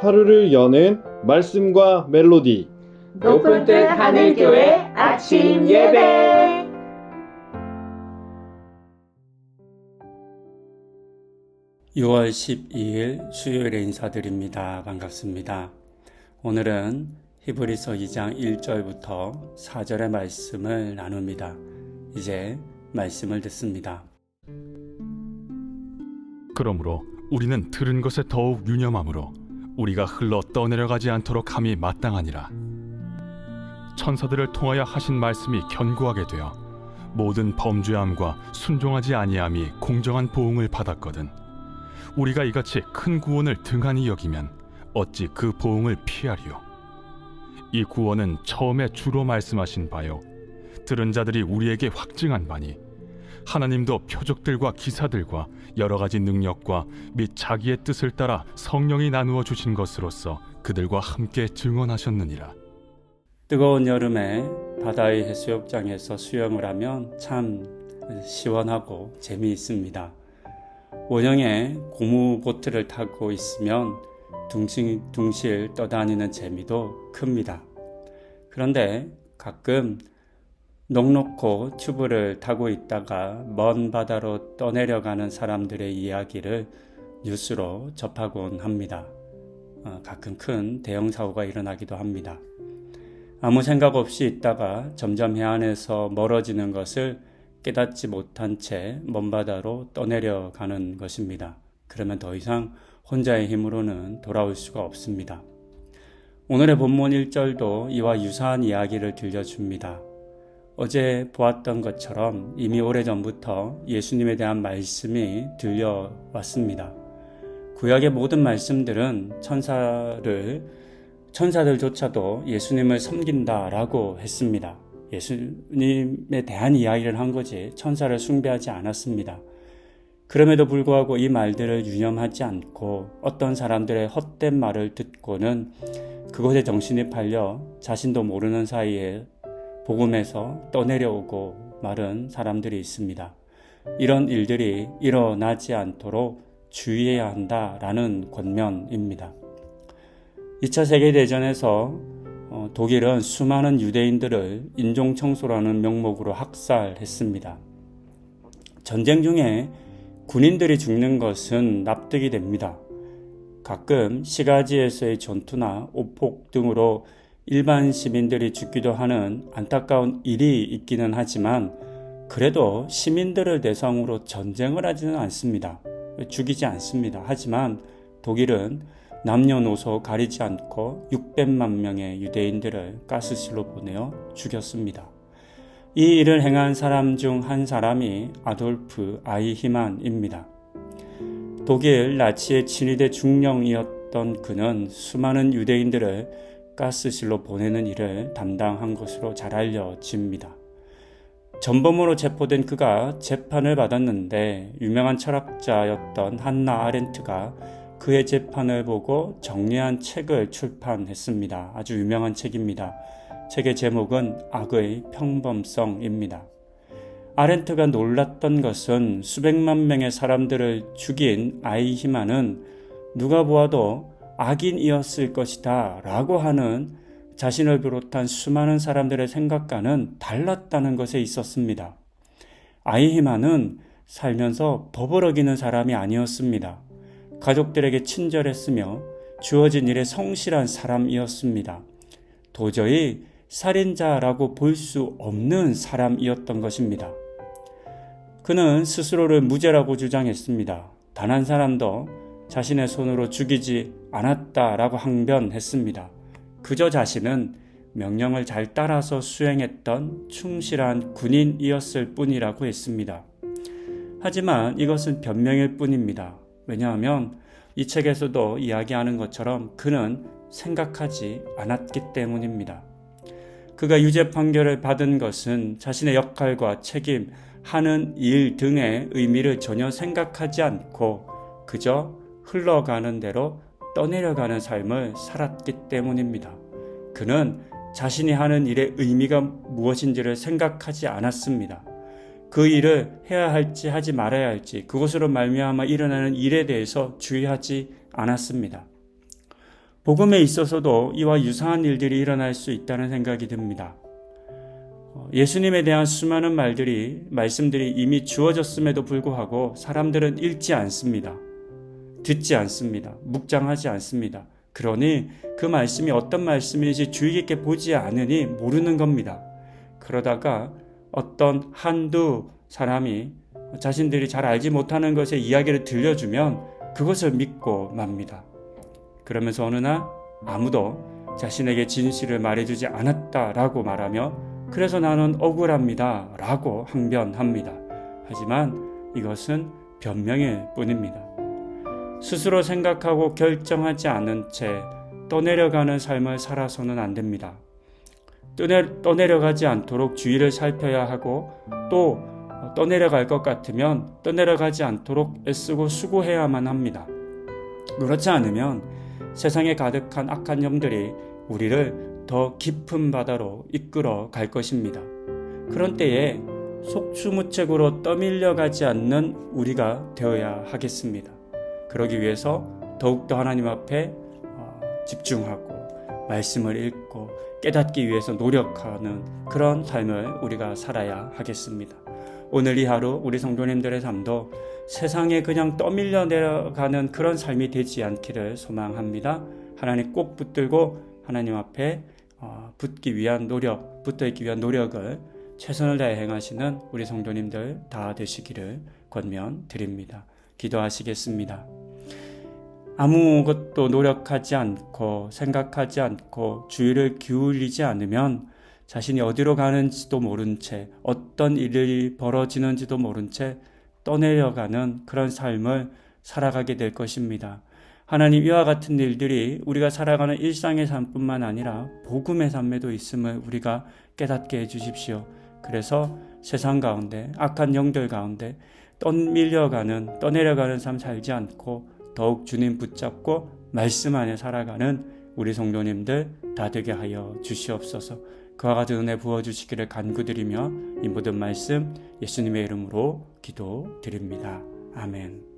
하루를 여는 말씀과 멜로디. 높은 뜻 하늘교회 아침 예배. (6월 12일) 수요일에 인사드립니다. 반갑습니다. 오늘은 히브리서 2장 1절부터 4절의 말씀을 나눕니다. 이제 말씀을 듣습니다. 그러므로 우리는 들은 것에 더욱 유념함으로 우리가 흘러 떠내려가지 않도록 함이 마땅하니라. 천사들을 통하여 하신 말씀이 견고하게 되어 모든 범죄함과 순종하지 아니함이 공정한 보응을 받았거든. 우리가 이같이 큰 구원을 등한히 여기면 어찌 그 보응을 피하리요. 이 구원은 처음에 주로 말씀하신 바요, 들은 자들이 우리에게 확증한 바니, 하나님도 표적들과 기사들과 여러 가지 능력과 및 자기의 뜻을 따라 성령이 나누어 주신 것으로서 그들과 함께 증언하셨느니라. 뜨거운 여름에 바다의 해수욕장에서 수영을 하면 참 시원하고 재미있습니다. 원형의 고무 보트를 타고 있으면 둥실둥실 떠다니는 재미도 큽니다. 그런데 가끔 넉넉고 튜브를 타고 있다가 먼 바다로 떠내려가는 사람들의 이야기를 뉴스로 접하곤 합니다. 가끔 큰 대형 사고가 일어나기도 합니다. 아무 생각 없이 있다가 점점 해안에서 멀어지는 것을 깨닫지 못한 채 먼 바다로 떠내려가는 것입니다. 그러면 더 이상 혼자의 힘으로는 돌아올 수가 없습니다. 오늘의 본문 1절도 이와 유사한 이야기를 들려줍니다. 어제 보았던 것처럼 이미 오래전부터 예수님에 대한 말씀이 들려왔습니다. 구약의 모든 말씀들은 천사들조차도 예수님을 섬긴다라고 했습니다. 예수님에 대한 이야기를 한 거지 천사를 숭배하지 않았습니다. 그럼에도 불구하고 이 말들을 유념하지 않고 어떤 사람들의 헛된 말을 듣고는 그것에 정신이 팔려 자신도 모르는 사이에 복음에서 떠내려오고 마른 사람들이 있습니다. 이런 일들이 일어나지 않도록 주의해야 한다라는 권면입니다. 2차 세계대전에서 독일은 수많은 유대인들을 인종청소라는 명목으로 학살했습니다. 전쟁 중에 군인들이 죽는 것은 납득이 됩니다. 가끔 시가지에서의 전투나 오폭 등으로 일반 시민들이 죽기도 하는 안타까운 일이 있기는 하지만 그래도 시민들을 대상으로 전쟁을 하지는 않습니다. 죽이지 않습니다. 하지만 독일은 남녀노소 가리지 않고 600만 명의 유대인들을 가스실로 보내어 죽였습니다. 이 일을 행한 사람 중 한 사람이 아돌프 아이히만입니다. 독일 나치의 친위대 중령이었던 그는 수많은 유대인들을 가스실로 보내는 일을 담당한 것으로 잘 알려집니다. 전범으로 체포된 그가 재판을 받았는데 유명한 철학자였던 한나 아렌트가 그의 재판을 보고 정리한 책을 출판했습니다. 아주 유명한 책입니다. 책의 제목은 악의 평범성입니다. 아렌트가 놀랐던 것은 수백만 명의 사람들을 죽인 아이히만은 누가 보아도 악인이었을 것이다 라고 하는 자신을 비롯한 수많은 사람들의 생각과는 달랐다는 것에 있었습니다. 아이히만은 살면서 법을 어기는 사람이 아니었습니다. 가족들에게 친절했으며 주어진 일에 성실한 사람이었습니다. 도저히 살인자라고 볼 수 없는 사람이었던 것입니다. 그는 스스로를 무죄라고 주장했습니다. 단 한 사람도 자신의 손으로 죽이지 않았다라고 항변했습니다. 그저 자신은 명령을 잘 따라서 수행했던 충실한 군인이었을 뿐이라고 했습니다. 하지만 이것은 변명일 뿐입니다. 왜냐하면 이 책에서도 이야기하는 것처럼 그는 생각하지 않았기 때문입니다. 그가 유죄 판결을 받은 것은 자신의 역할과 책임, 하는 일 등의 의미를 전혀 생각하지 않고 그저 흘러가는 대로 떠내려가는 삶을 살았기 때문입니다. 그는 자신이 하는 일의 의미가 무엇인지를 생각하지 않았습니다. 그 일을 해야 할지 하지 말아야 할지 그것으로 말미암아 일어나는 일에 대해서 주의하지 않았습니다. 복음에 있어서도 이와 유사한 일들이 일어날 수 있다는 생각이 듭니다. 예수님에 대한 수많은 말씀들이 이미 주어졌음에도 불구하고 사람들은 읽지 않습니다. 듣지 않습니다. 묵상하지 않습니다. 그러니 그 말씀이 어떤 말씀인지 주의 깊게 보지 않으니 모르는 겁니다. 그러다가 어떤 한두 사람이 자신들이 잘 알지 못하는 것의 이야기를 들려주면 그것을 믿고 맙니다. 그러면서 어느 날 아무도 자신에게 진실을 말해주지 않았다라고 말하며 그래서 나는 억울합니다 라고 항변합니다. 하지만 이것은 변명일 뿐입니다. 스스로 생각하고 결정하지 않은 채 떠내려가는 삶을 살아서는 안 됩니다. 떠내려가지 않도록 주의를 살펴야 하고 또 떠내려갈 것 같으면 떠내려가지 않도록 애쓰고 수고해야만 합니다. 그렇지 않으면 세상에 가득한 악한 영들이 우리를 더 깊은 바다로 이끌어 갈 것입니다. 그런 때에 속수무책으로 떠밀려가지 않는 우리가 되어야 하겠습니다. 그러기 위해서 더욱더 하나님 앞에 집중하고 말씀을 읽고 깨닫기 위해서 노력하는 그런 삶을 우리가 살아야 하겠습니다. 오늘 이 하루 우리 성도님들의 삶도 세상에 그냥 떠밀려 내려가는 그런 삶이 되지 않기를 소망합니다. 하나님 꼭 붙들고 하나님 앞에 붙어 있기 위한 노력을 최선을 다해 행하시는 우리 성도님들 다 되시기를 권면드립니다. 기도하시겠습니다. 아무것도 노력하지 않고 생각하지 않고 주의를 기울이지 않으면 자신이 어디로 가는지도 모른 채 어떤 일이 벌어지는지도 모른 채 떠내려가는 그런 삶을 살아가게 될 것입니다. 하나님, 이와 같은 일들이 우리가 살아가는 일상의 삶뿐만 아니라 복음의 삶에도 있음을 우리가 깨닫게 해주십시오. 그래서 세상 가운데 악한 영들 가운데 떠내려가는 삶 살지 않고 더욱 주님 붙잡고 말씀 안에 살아가는 우리 성도님들 다 되게 하여 주시옵소서. 그와 같은 은혜 부어주시기를 간구드리며 이 모든 말씀 예수님의 이름으로 기도드립니다. 아멘.